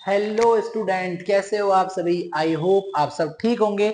Hello student, कैसे हो आप सभी। आई होप आप सब ठीक होंगे।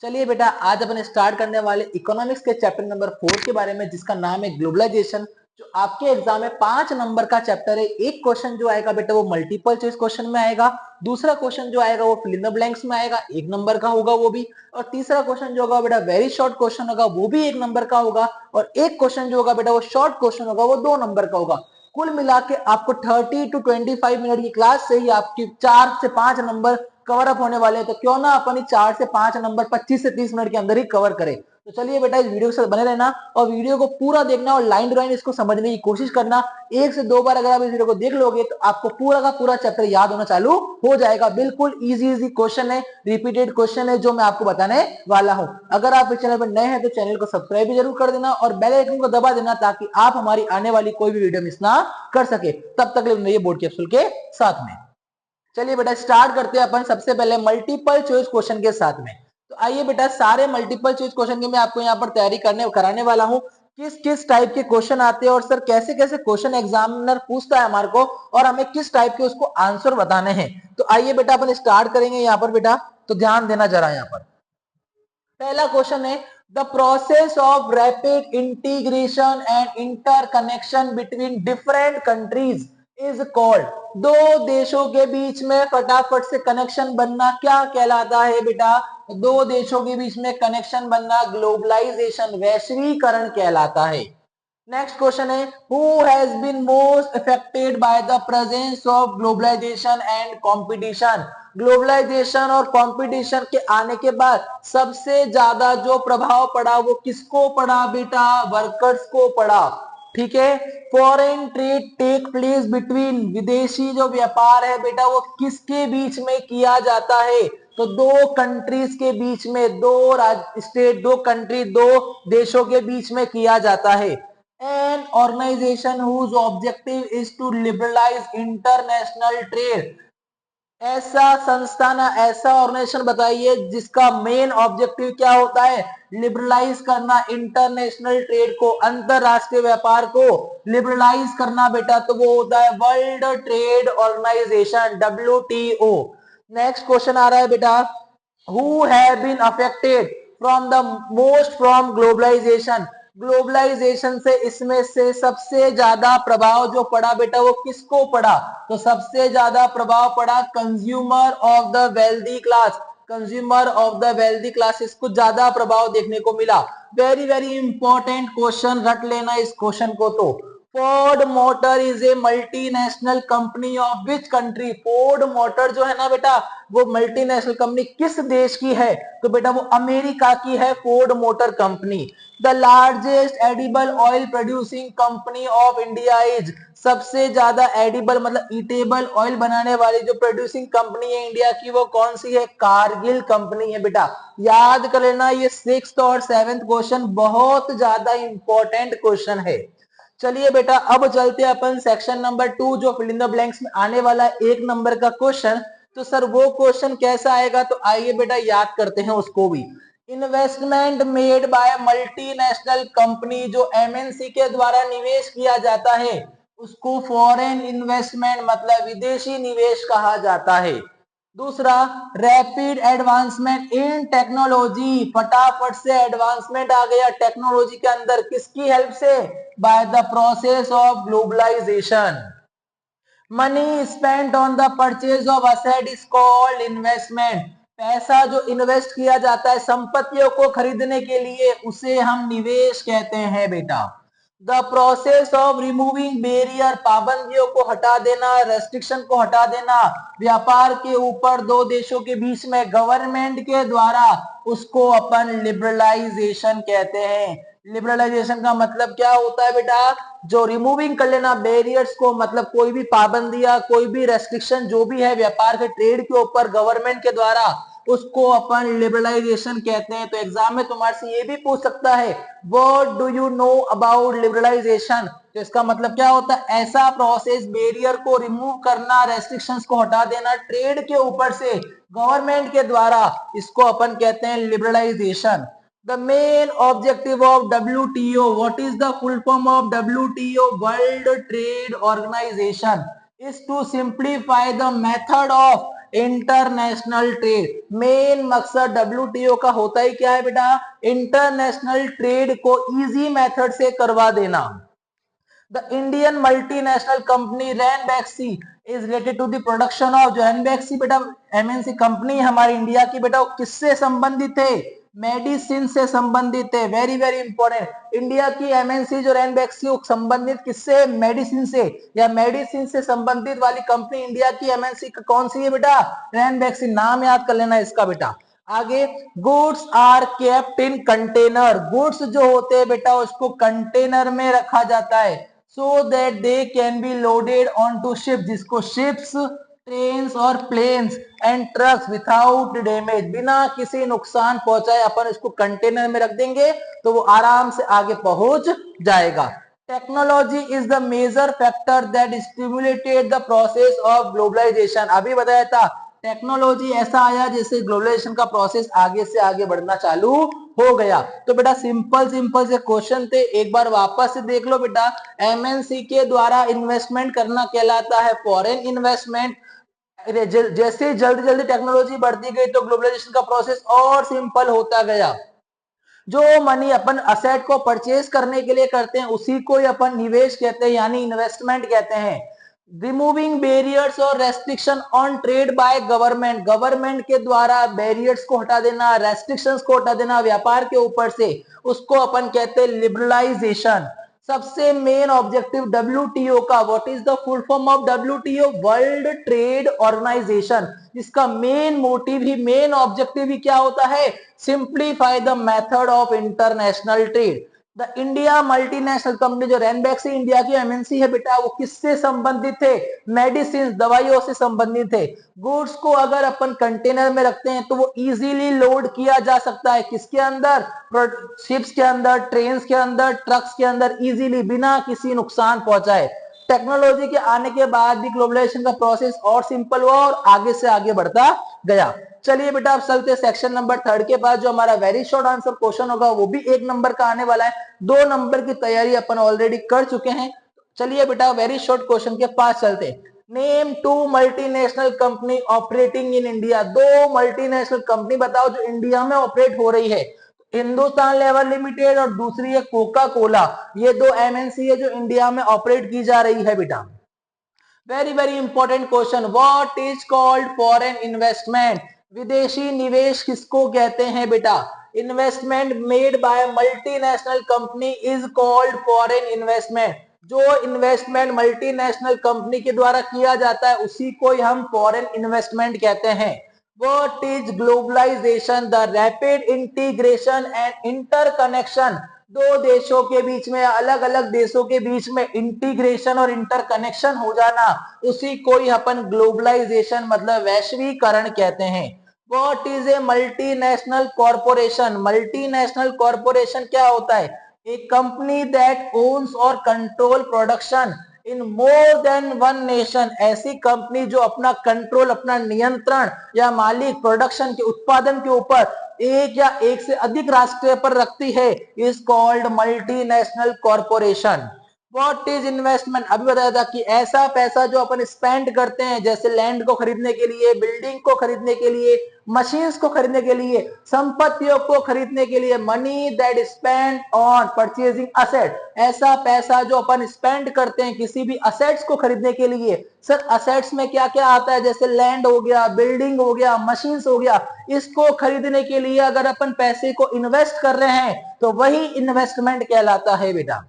चलिए बेटा, आज अपन स्टार्ट करने वाले इकोनॉमिक्स के चैप्टर नंबर 4 के बारे में, जिसका नाम है ग्लोबलाइजेशन। जो आपके एग्जाम में 5 नंबर का चैप्टर है। एक क्वेश्चन जो आएगा बेटा वो मल्टीपल चॉइस क्वेश्चन में आएगा। दूसरा क्वेश्चन जो आएगा वो फिल इन द ब्लैंक्स में आएगा, 1 नंबर का होगा वो भी। और तीसरा क्वेश्चन जो होगा बेटा वेरी शॉर्ट क्वेश्चन होगा, वो भी 1 नंबर का होगा। और एक क्वेश्चन जो होगा बेटा वो शॉर्ट क्वेश्चन होगा, वो 2 नंबर का होगा। कुल मिला के आपको 30 टू 25 मिनट की क्लास से ही आपकी 4 से 5 नंबर कवर अप होने वाले हैं। तो क्यों ना अपन 4 से 5 नंबर 25 से 30 मिनट के अंदर ही कवर करें। तो चलिए बेटा, इस वीडियो के साथ बने रहना और वीडियो को पूरा देखना और लाइन टू लाइन इसको समझने की कोशिश करना। 1 से 2 बार अगर आप इस वीडियो को देख लोगे तो आपको पूरा का पूरा चैप्टर याद होना चालू हो जाएगा। बिल्कुल इजी क्वेश्चन है, रिपीटेड क्वेश्चन है जो मैं आपको बताने वाला हूं। अगर आप इस चैनल पर नए हैं तो चैनल को सब्सक्राइब भी जरूर कर देना और बेल आइकन को दबा देना, ताकि आप हमारी आने वाली कोई भी वीडियो मिस ना कर सके। तब तक ये बोर्ड कैप्सूल के साथ में। चलिए बेटा, स्टार्ट करते हैं अपन सबसे पहले मल्टीपल चॉइस क्वेश्चन के साथ में। तो आइए बेटा, सारे मल्टीपल चॉइस क्वेश्चन की मैं आपको यहाँ पर तैयारी कराने वाला हूँ। किस किस टाइप के क्वेश्चन आते हैं और सर कैसे कैसे क्वेश्चन एग्जामिनर पूछता है हमारे को, और हमें किस टाइप के उसको आंसर बताने हैं। तो आइए बेटा, अपन स्टार्ट करेंगे यहाँ पर बेटा। तो ध्यान देना जरा यहाँ पर। पहला क्वेश्चन है, the process of rapid integration and interconnection between different countries is called. दो देशों के बीच में फटाफट से कनेक्शन बनना क्या कहलाता है बेटा। दो देशों के बीच में कनेक्शन बनना ग्लोबलाइजेशन, वैश्वीकरण कहलाता है। नेक्स्ट क्वेश्चन है, who has been most affected by the presence of globalisation and competition. Globalisation और कंपटीशन के आने के बाद सबसे ज्यादा जो प्रभाव पड़ा वो किसको पड़ा बेटा, वर्कर्स को पड़ा। ठीक है। Foreign trade take place between, विदेशी जो व्यापार है बेटा वो किसके बीच में किया जाता है। तो दो कंट्रीज के बीच में, दो स्टेट, दो कंट्री, दो देशों के बीच में किया जाता है। An organization whose objective is to liberalize international trade। ऐसा संस्थान, ऐसा ऑर्गेनाइजेशन बताइए जिसका मेन ऑब्जेक्टिव क्या होता है, लिबरलाइज करना इंटरनेशनल ट्रेड को, अंतरराष्ट्रीय व्यापार को लिबरलाइज करना बेटा। तो वो होता है world trade organisation, WTO। Next question आ रहा है बेटा, who have been affected from the most from globalization। Globalisation से, इसमें से सबसे ज्यादा प्रभाव जो पड़ा बेटा वो किसको पड़ा। तो सबसे ज्यादा प्रभाव पड़ा consumer of the wealthy class. Consumer of the wealthy classes को ज्यादा प्रभाव देखने को मिला। वेरी वेरी इंपॉर्टेंट क्वेश्चन, रट लेना इस क्वेश्चन को। तो Ford motor is a multinational company of which country. Ford motor जो है ना बेटा वो मल्टीनेशनल कंपनी किस देश की है। तो बेटा वो अमेरिका की है Ford motor company. The largest edible oil producing company of India is. सबसे ज्यादा एडिबल मतलब ईटेबल ऑयल बनाने वाली जो प्रोड्यूसिंग कंपनी है इंडिया की वो कौन सी है, कारगिल कंपनी है बेटा। याद कर लेना, ये 6th और 7th क्वेश्चन बहुत ज्यादा इंपॉर्टेंट क्वेश्चन है। चलिए बेटा, अब चलते हैं अपन सेक्शन नंबर 2 जो फिल इन द ब्लैंक्स में आने वाला है 1 नंबर का क्वेश्चन। तो सर वो क्वेश्चन कैसा आएगा, तो आइए बेटा याद करते हैं उसको भी। Investment made by multinational company, जो MNC के द्वारा निवेश किया जाता है उसको फॉरेन इन्वेस्टमेंट मतलब विदेशी निवेश कहा जाता है। दूसरा, रैपिड एडवांसमेंट इन टेक्नोलॉजी, फटाफट से एडवांसमेंट आ गया टेक्नोलॉजी के अंदर, किसकी हेल्प से, by the process of globalisation. Money spent on the purchase of asset is called investment. पैसा जो इन्वेस्ट किया जाता है संपत्तियों को खरीदने के लिए उसे हम निवेश कहते हैं बेटा। The process of removing barrier, पाबंदियों को हटा देना, रेस्ट्रिक्शन को हटा देना व्यापार के ऊपर दो देशों के बीच में गवर्नमेंट के द्वारा, उसको अपन लिबरलाइजेशन कहते हैं। लिबरलाइजेशन का मतलब क्या होता है बेटा, जो रिमूविंग कर लेना बैरियर्स को, मतलब कोई भी पाबंदियां, कोई भी रेस्ट्रिक्शन जो भी है व्यापार के ट्रेड के ऊपर गवर्नमेंट के द्वारा, उसको अपन लिबरलाइजेशन कहते हैं। तो एग्जाम में तुम्हारे से ये भी पूछ सकता है, what do you know about liberalisation. तो इसका मतलब क्या होता है, ऐसा प्रोसेस बैरियर को रिमूव करना, रेस्ट्रिक्शंस को हटा देना ट्रेड के ऊपर से गवर्नमेंट के द्वारा, इसको अपन कहते हैं liberalisation. The main objective of WTO, what is the full form of WTO, World Trade Organization, is to simplify the method of international trade. Main मकसद WTO का होता ही क्या है बेटा, इंटरनेशनल ट्रेड को इजी मेथड से करवा देना। The Indian multinational company Ranbaxy is related to the production of, जो रैनबैक्सी बेटा MNC कंपनी हमारी इंडिया की बेटा, वो किससे संबंधित है, मेडिसिन से संबंधित है। वेरी वेरी इंपॉर्टेंट, इंडिया की MNC जो रैनबैक्सी संबंधित किससे, मेडिसिन से, या मेडिसिन से संबंधित वाली कंपनी इंडिया की MNC कौन सी है बेटा, रैनबैक्सी। नाम याद कर लेना इसका बेटा। आगे, goods are kept in container, goods जो होते हैं बेटा उसको कंटेनर में रखा जाता है, so that they can be loaded on to ship, जिसको शिप्स, ट्रेन्स और planes and trucks without damage, बिना किसी नुकसान पहुंचाए अपन इसको कंटेनर में रख देंगे तो वो आराम से आगे पहुंच जाएगा। Technology is the major factor that stimulated the process of globalisation. अभी बताया था टेक्नोलॉजी ऐसा आया जिससे ग्लोबलाइजेशन का प्रोसेस आगे से आगे बढ़ना चालू हो गया। तो बेटा सिंपल सिंपल से क्वेश्चन थे, एक बार वापस से देख लो बेटा। MNC के द्वारा इन्वेस्टमेंट करना कहलाता है फॉरेन इन्वेस्टमेंट। जैसे जल्दी जल्दी टेक्नोलॉजी बढ़ती गई तो ग्लोबलाइजेशन का प्रोसेस और सिंपल होता गया। जो मनी अपन असेट को परचेज करने के लिए करते हैं उसी को ही अपन निवेश कहते हैं, यानी इन्वेस्टमेंट कहते हैं। रिमूविंग बैरियर्स और restriction on trade by government, government के द्वारा बैरियर्स को हटा देना, रेस्ट्रिक्शंस को हटा देना व्यापार के ऊपर से, उसको अपन कहते हैं लिबरलाइजेशन। सबसे मेन ऑब्जेक्टिव WTO का, what is the full form of WTO, World trade Organization, जिसका मेन मोटिव ही, मेन ऑब्जेक्टिव ही क्या होता है, simplify the method of international trade. The India multinational company जो रैनबैक्सी इंडिया की MNC है बेटा, वो किससे संबंधित थे, मेडिसिन, दवाइयों से संबंधित है। गुड्स को अगर अपन कंटेनर में रखते हैं तो वो इजीली लोड किया जा सकता है, किसके अंदर, शिप्स के अंदर, ट्रेन के अंदर, ट्रक्स के अंदर, इजीली बिना किसी नुकसान पहुंचाए। टेक्नोलॉजी के आने के बाद भी ग्लोबलाइजेशन का प्रोसेस और सिंपल हुआ और आगे से आगे बढ़ता गया। चलिए बेटा अब चलते सेक्शन नंबर 3 के पास, जो हमारा वेरी शॉर्ट आंसर क्वेश्चन होगा वो भी 1 नंबर का आने वाला है। 2 नंबर की तैयारी अपन ऑलरेडी कर चुके हैं। चलिए बेटा वेरी शॉर्ट क्वेश्चन के पास चलते हैं। Name 2 multinational company operating in India, 2 multinational company बताओ जो इंडिया में ऑपरेट हो रही है। हिंदुस्तान लेवर लिमिटेड और दूसरी है कोका कोला, ये 2 MNC है जो इंडिया में ऑपरेट की जा रही है बेटा। Very very important question, what is called foreign investment, विदेशी निवेश किसको कहते हैं बेटा, investment made by multinational company is called foreign investment, जो इन्वेस्टमेंट मल्टीनेशनल कंपनी के द्वारा किया जाता है उसी को ही हम फॉरेन इन्वेस्टमेंट कहते हैं। What is globalisation, the rapid integration and interconnection, दो देशों के बीच में, अलग अलग देशों के बीच में इंटीग्रेशन और इंटरकनेक्शन हो जाना, उसी को ही अपन ग्लोबलाइजेशन मतलब वैश्वीकरण कहते हैं। What is a multinational corporation, multinational corporation क्या होता है, ए कंपनी दैट ओन्स और control production in more than one nation, ऐसी कंपनी जो अपना कंट्रोल, अपना नियंत्रण या मालिक प्रोडक्शन के, उत्पादन के ऊपर एक या एक से अधिक राष्ट्र पर रखती है, is called multinational corporation. What is investment, अभी बताया था कि ऐसा पैसा जो अपन स्पेंड करते हैं, जैसे लैंड को खरीदने के लिए, बिल्डिंग को खरीदने के लिए, मशीन्स को खरीदने के लिए, संपत्तियों को खरीदने के लिए, money that spend on purchasing asset, ऐसा पैसा जो अपन स्पेंड करते हैं किसी भी असेट्स को खरीदने के लिए। सर असेट्स में क्या क्या आता है, जैसे लैंड हो गया, बिल्डिंग हो गया, मशीन्स हो गया, इसको खरीदने के लिए अगर अपन पैसे को इन्वेस्ट कर रहे हैं तो वही इन्वेस्टमेंट कहलाता है बेटा।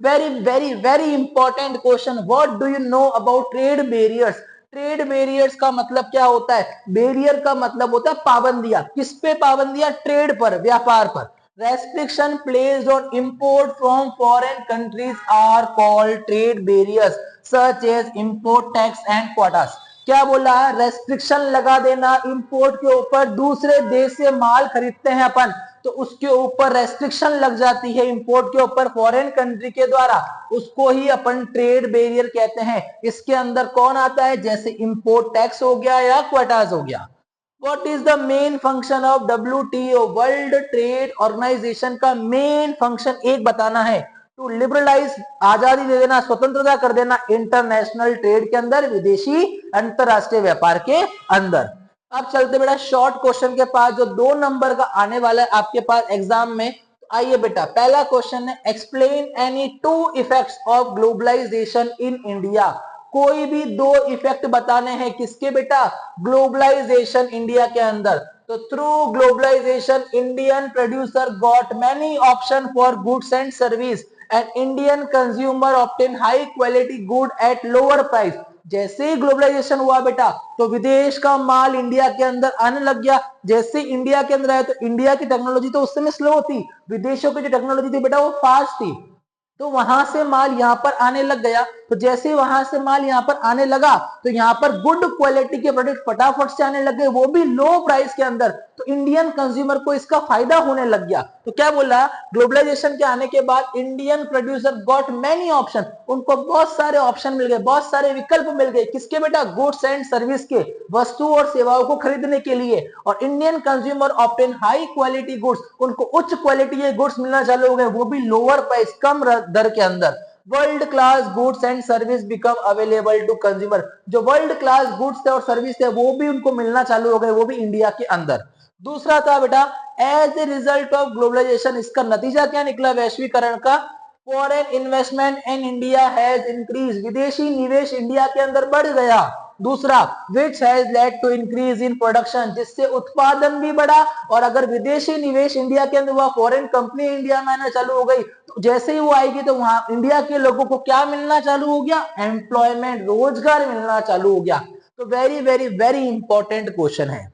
Very very very important question, what do you know about trade barriers, trade barriers का मतलब क्या होता है, बैरियर का मतलब होता है पाबंदियां, किस पे पाबंदियां, ट्रेड पर, व्यापार पर। Restriction placed on import from foreign countries are called trade barriers such as import tax and quotas. क्या बोला, रेस्ट्रिक्शन लगा देना इंपोर्ट के ऊपर, दूसरे देश से माल खरीदते हैं अपन तो उसके ऊपर रेस्ट्रिक्शन लग जाती है इंपोर्ट के ऊपर फॉरेन कंट्री के द्वारा, उसको ही अपन ट्रेड बैरियर कहते हैं। इसके अंदर कौन आता है, जैसे इंपोर्ट टैक्स हो गया या क्वाटास हो गया। What is the main function of WTO, World trade Organization का मेन फंक्शन एक बताना है, टू लिबरलाइज, आजादी दे देना, स्वतंत्रता कर देना इंटरनेशनल ट्रेड के अंदर, विदेशी अंतरराष्ट्रीय व्यापार के अंदर। अब चलते बेटा शॉर्ट क्वेश्चन के पास, जो 2 नंबर का आने वाला है आपके पास एग्जाम में। तो आइए बेटा, पहला क्वेश्चन है explain any 2 effects of globalisation in India. कोई भी 2 इफेक्ट बताने हैं किसके बेटा, ग्लोबलाइजेशन इंडिया के अंदर। तो through globalisation Indian producer got many option for goods and service and Indian consumer obtain high quality good at lower price. जैसे ही ग्लोबलाइजेशन हुआ बेटा, तो विदेश का माल इंडिया के अंदर आने लग गया। जैसे इंडिया के अंदर आया तो इंडिया की टेक्नोलॉजी तो उस समय स्लो थी, विदेशों की जो टेक्नोलॉजी थी बेटा वो फास्ट थी। तो वहां से माल यहां पर आने लग गया। तो जैसे वहां से माल यहां पर आने लगा, तो यहां पर गुड क्वालिटी के प्रोडक्ट फटाफट से आने लगे, वो भी लो प्राइस के अंदर। तो इंडियन कंज्यूमर को इसका फायदा होने लग गया। तो क्या बोला, ग्लोबलाइजेशन के आने के बाद Indian producer got many option, उनको बहुत सारे ऑप्शन मिल गए, बहुत सारे विकल्प मिल गए। किसके बेटा, गुड्स एंड सर्विस के, वस्तु और सेवाओं को खरीदने के लिए। और Indian consumer obtain high quality goods, उनको उच्च क्वालिटी के गुड्स मिलना चालू हो गए, वो भी लोअर प्राइस, कम दर के अंदर। World class goods and service become available to consumer, जो वर्ल्ड क्लास गुड्स थे और सर्विस थे वो भी उनको मिलना चालू हो गए, वो भी इंडिया के अंदर। दूसरा था बेटा as a result of globalization, इसका नतीजा क्या निकला वैश्वीकरण का, foreign investment in India has increase, विदेशी निवेश इंडिया के अंदर बढ़ गया। दूसरा which has led to increase in production, जिससे उत्पादन भी बढ़ा। और अगर विदेशी निवेश इंडिया के अंदर हुआ, फॉरेन कंपनी इंडिया में आना चालू हो गई, तो जैसे ही वो आएगी तो वहां इंडिया के लोगों को क्या मिलना चालू हो गया, एम्प्लॉयमेंट, रोजगार मिलना चालू हो गया। तो very very very important question है,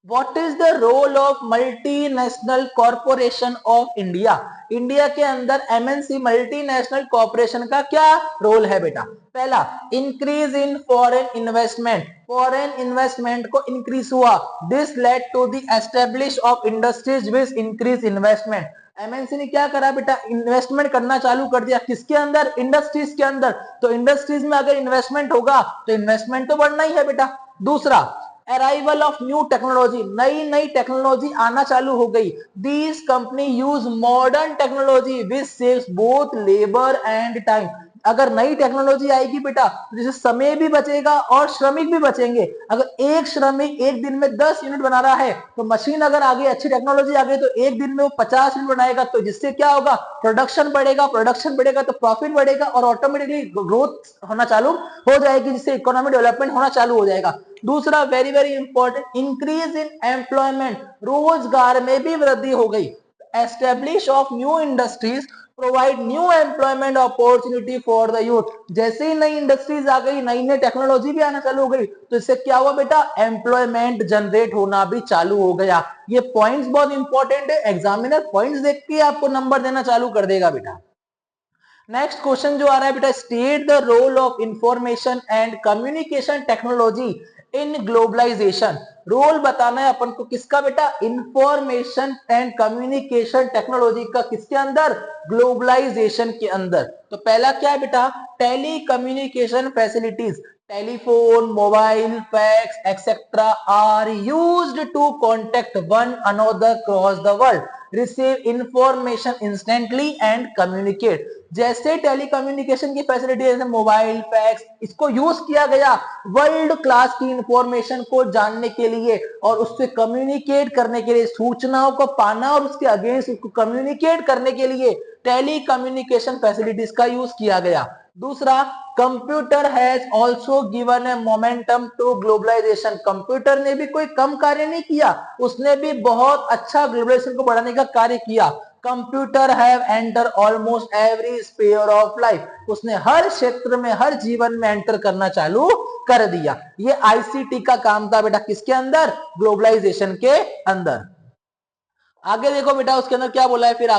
What is the role of multinational corporation of India? India के अंदर एमएनसी मल्टीनेशनल कॉर्पोरेशन का क्या रोल है बेटा। पहला, increase in foreign investment, foreign investment को इंक्रीज हुआ। This led to the establish of industries with increase investment. MNC ने क्या करा बेटा, इन्वेस्टमेंट करना चालू कर दिया, किसके अंदर, इंडस्ट्रीज के अंदर। तो इंडस्ट्रीज में अगर इन्वेस्टमेंट होगा तो इन्वेस्टमेंट तो बढ़ना ही है बेटा। दूसरा, अराइवल ऑफ न्यू टेक्नोलॉजी, नई नई टेक्नोलॉजी आना चालू हो गई। These company use modern technology which saves both labour and time. अगर नई टेक्नोलॉजी आएगी बेटा, तो जैसे समय भी बचेगा और श्रमिक भी बचेंगे। अगर एक श्रमिक एक दिन में 10 यूनिट बना रहा है, तो मशीन अगर आ गई, अच्छी टेक्नोलॉजी आ गई, तो एक दिन में वो 50 यूनिट बनाएगा। तो जिससे क्या होगा, प्रोडक्शन बढ़ेगा, प्रोडक्शन बढ़ेगा तो प्रॉफिट बढ़ेगा और ऑटोमेटिकली ग्रोथ होना चालू हो जाएगी, जिससे इकोनॉमी डेवलपमेंट होना चालू हो जाएगा। दूसरा very very important, increase in employment, रोजगार में भी वृद्धि हो गई। Establish of new industries provide new employment opportunity for the youth. जैसे ही नई इंडस्ट्रीज आ गई, नई नई टेक्नोलॉजी भी आना चालू हो गई, तो इससे क्या हुआ बेटा, एम्प्लॉयमेंट जनरेट होना भी चालू हो गया। ये पॉइंट्स बहुत इंपॉर्टेंट है, एग्जामिनर पॉइंट्स देख के आपको नंबर देना चालू कर देगा बेटा। नेक्स्ट क्वेश्चन जो आ रहा है बेटा, state the role of information and communication technology in globalization. Role बताना है अपन को किसका बेटा, इंफॉर्मेशन एंड कम्युनिकेशन टेक्नोलॉजी का, किसके अंदर, ग्लोबलाइजेशन के अंदर। तो पहला क्या है बेटा, telecommunication facilities, telephone, mobile, fax etcetera are used to contact one another cross the world, receive information instantly and communicate. जैसे टेलीकम्युनिकेशन की फैसिलिटी, जैसे मोबाइल, फैक्स, इसको यूज किया गया वर्ल्ड क्लास की इंफॉर्मेशन को जानने के लिए और उससे कम्युनिकेट करने के लिए, सूचनाओं को पाना और उसके अगेंस्ट उसको कम्युनिकेट करने के लिए टेलीकम्युनिकेशन फैसिलिटीज का यूज किया गया। दूसरा, computer has also given a momentum to globalization, computer ने भी कोई कम कार्य नहीं किया, उसने भी बहुत अच्छा ग्लोबलाइजेशन को बढ़ाने का कार्य किया। Computer have enter almost every sphere of life, उसने हर क्षेत्र में, हर जीवन में एंटर करना चालू कर दिया। ये आईसीटी का काम था बेटा, किसके अंदर, ग्लोबलाइजेशन के अंदर। आगे देखो बेटा, उसके अंदर क्या बोला है फिर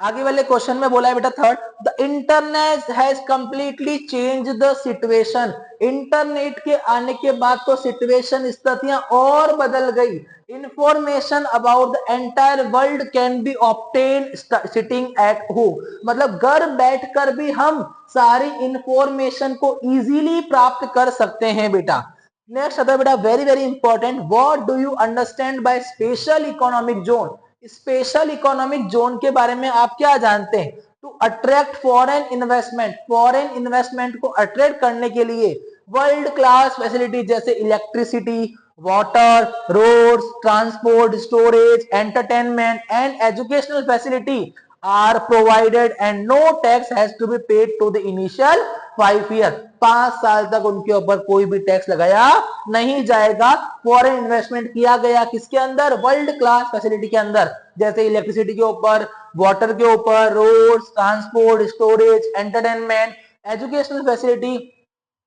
आगे वाले क्वेश्चन में बोला है बेटा third, the internet has completely change the situation. Internet के आने के बाद तो सिचुएशन, स्थितियां और बदल गई। Information about the entire world can be obtain sitting at home, मतलब घर बैठकर भी हम सारी इंफॉर्मेशन को इजीली प्राप्त कर सकते हैं बेटा। नेक्स्ट आता है बेटा very very important, what do you understand by special economic zone. Special economic zone के बारे में आप क्या जानते हैं। टू अट्रैक्ट फॉरेन इन्वेस्टमेंट को अट्रैक्ट करने के लिए वर्ल्ड क्लास फैसिलिटी जैसे electricity, water, roads, transport, storage, entertainment and educational facility are provided and no tax has to be paid to the initial 5 year. 5 साल तक उनके ऊपर कोई भी टैक्स लगाया नहीं जाएगा। फॉरेन इन्वेस्टमेंट किया गया किसके अंदर? वर्ल्ड क्लास फैसिलिटी के अंदर, जैसे इलेक्ट्रिसिटी के ऊपर, वाटर के ऊपर, roads, transport, storage, entertainment, educational facility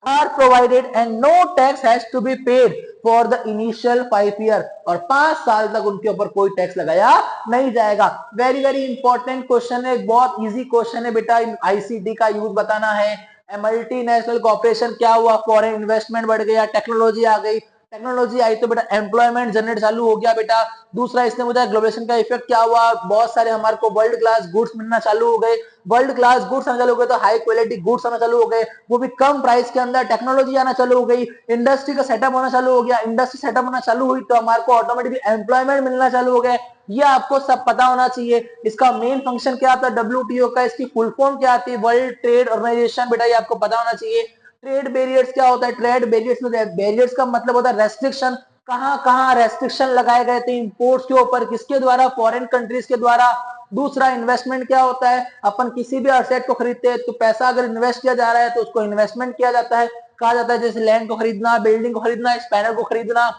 are provided and no tax has to be paid for the initial 5 year। और 5 साल तक उनके ऊपर कोई टैक्स लगाया नहीं जाएगा। वेरी वेरी इंपॉर्टेंट क्वेश्चन है, बहुत इजी क्वेश्चन है बेटा। आईसीटी का यूज बताना है। मल्टीनेशनल कॉर्पोरेशन क्या हुआ? फॉरेन इन्वेस्टमेंट बढ़ गया, टेक्नोलॉजी आ गई, टेक्नोलॉजी आई तो बेटा एम्प्लॉयमेंट जनरेट चालू हो गया बेटा। दूसरा इसने मुझे ग्लोबलाइजेशन का इफेक्ट क्या हुआ? बहुत सारे हमारे को वर्ल्ड क्लास गुड्स मिलना चालू हो गए। वर्ल्ड क्लास गुड्स आना चालू हो गए तो हाई क्वालिटी गुड्स आना चालू हो गए, वो भी कम प्राइस के अंदर। टेक्नोलॉजी आना चालू हो गई, इंडस्ट्री का सेटअप होना चालू हो गया। इंडस्ट्री सेटअप होना चालू हुई तो हमारे को ऑटोमेटिकली एम्प्लॉयमेंट मिलना चालू हो गए। ये आपको सब पता होना चाहिए। इसका मेन फंक्शन क्या आता है WTO का, इसकी फुल फॉर्म क्या आती है? World trade organization. बेटा ये आपको पता होना चाहिए। ट्रेड बैरियर्स क्या होता है? ट्रेड बैरियर्स में बैरियर्स का मतलब होता है रेस्ट्रिक्शन। कहां कहां रेस्ट्रिक्शन लगाए गए थे इंपोर्ट्स के ऊपर? किसके द्वारा? फॉरेन कंट्रीज के द्वारा। दूसरा इन्वेस्टमेंट क्या होता है? अपन किसी भी असेट को खरीदते हैं तो पैसा अगर इन्वेस्ट किया जा रहा है तो उसको इन्वेस्टमेंट किया जाता है, कहा जाता है। जैसे लैंड को खरीदना, बिल्डिंग को खरीदना, स्पैनर को खरीदना।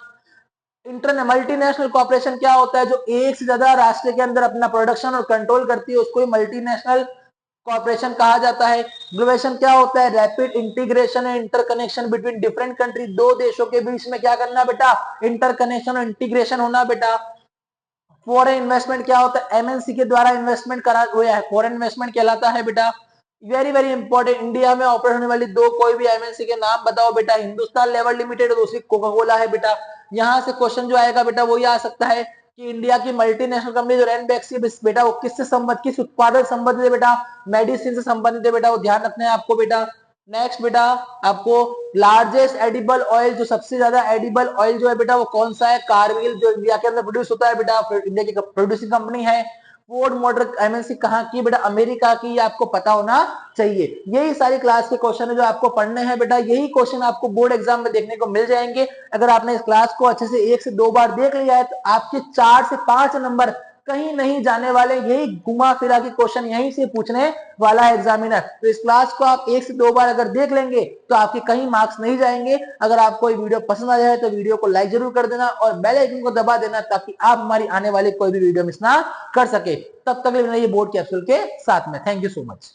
इंटर मल्टीनेशनल कॉर्पोरेशन क्या होता है? जो एक से ज्यादा राष्ट्र के अंदर अपना प्रोडक्शन और कंट्रोल करती है उसको मल्टीनेशनल कॉर्पोरेशन कहा जाता है। ग्लोबलाइजेशन क्या होता है? Rapid integration and interconnection between different country. दो देशों के बीच में क्या करना बेटा? इंटरकनेक्शन और इंटीग्रेशन होना बेटा। फॉरेन इन्वेस्टमेंट क्या होता है? एमएनसी के द्वारा इन्वेस्टमेंट करा हुआ है, फॉरेन इन्वेस्टमेंट कहलाता है बेटा। वेरी वेरी इंपॉर्टेंट, इंडिया में ऑपरेट होने वाली दो कोई भी एमएनसी के नाम बताओ बेटा। हिंदुस्तान लेवर लिमिटेड और दूसरी कोका कोला है बेटा। यहां से क्वेश्चन जो आएगा बेटा वो ये आ सकता है कि इंडिया की मल्टीनेशनल कंपनी जो रैनबैक्सी है बेटा वो किससे संबंधित, किस उत्पादन से संबंधित है बेटा? मेडिसिन से संबंधित है बेटा, वो ध्यान रखना है आपको बेटा। नेक्स्ट बेटा आपको लार्जेस्ट एडिबल ऑयल, जो सबसे ज्यादा एडिबल ऑयल जो है बेटा वो कौन सा है? कारगिल, जो इंडिया के अंदर प्रोड्यूस होता है बेटा, इंडिया की प्रोड्यूसिंग कंपनी है। फोर्ड मोटर एमएनसी कहाँ की बेटा? अमेरिका की। ये आपको पता होना चाहिए। यही सारी क्लास के क्वेश्चन है जो आपको पढ़ने हैं बेटा। यही क्वेश्चन आपको बोर्ड एग्जाम में देखने को मिल जाएंगे। अगर आपने इस क्लास को अच्छे से 1 से 2 बार देख लिया है तो आपके 4 से 5 नंबर कहीं नहीं जाने वाले। यही घुमा फिरा के क्वेश्चन यहीं से पूछने वाला है एग्जामिनर। तो इस क्लास को आप 1 से 2 बार अगर देख लेंगे तो आपके कहीं मार्क्स नहीं जाएंगे। अगर आपको ये वीडियो पसंद आ जाए तो वीडियो को लाइक जरूर कर देना और बेल आइकन को दबा देना ताकि आप हमारी आने वाली कोई भी वीडियो मिस ना कर सके। तब तक ये बोर्ड कैप्सूल के साथ में। Thank you so much.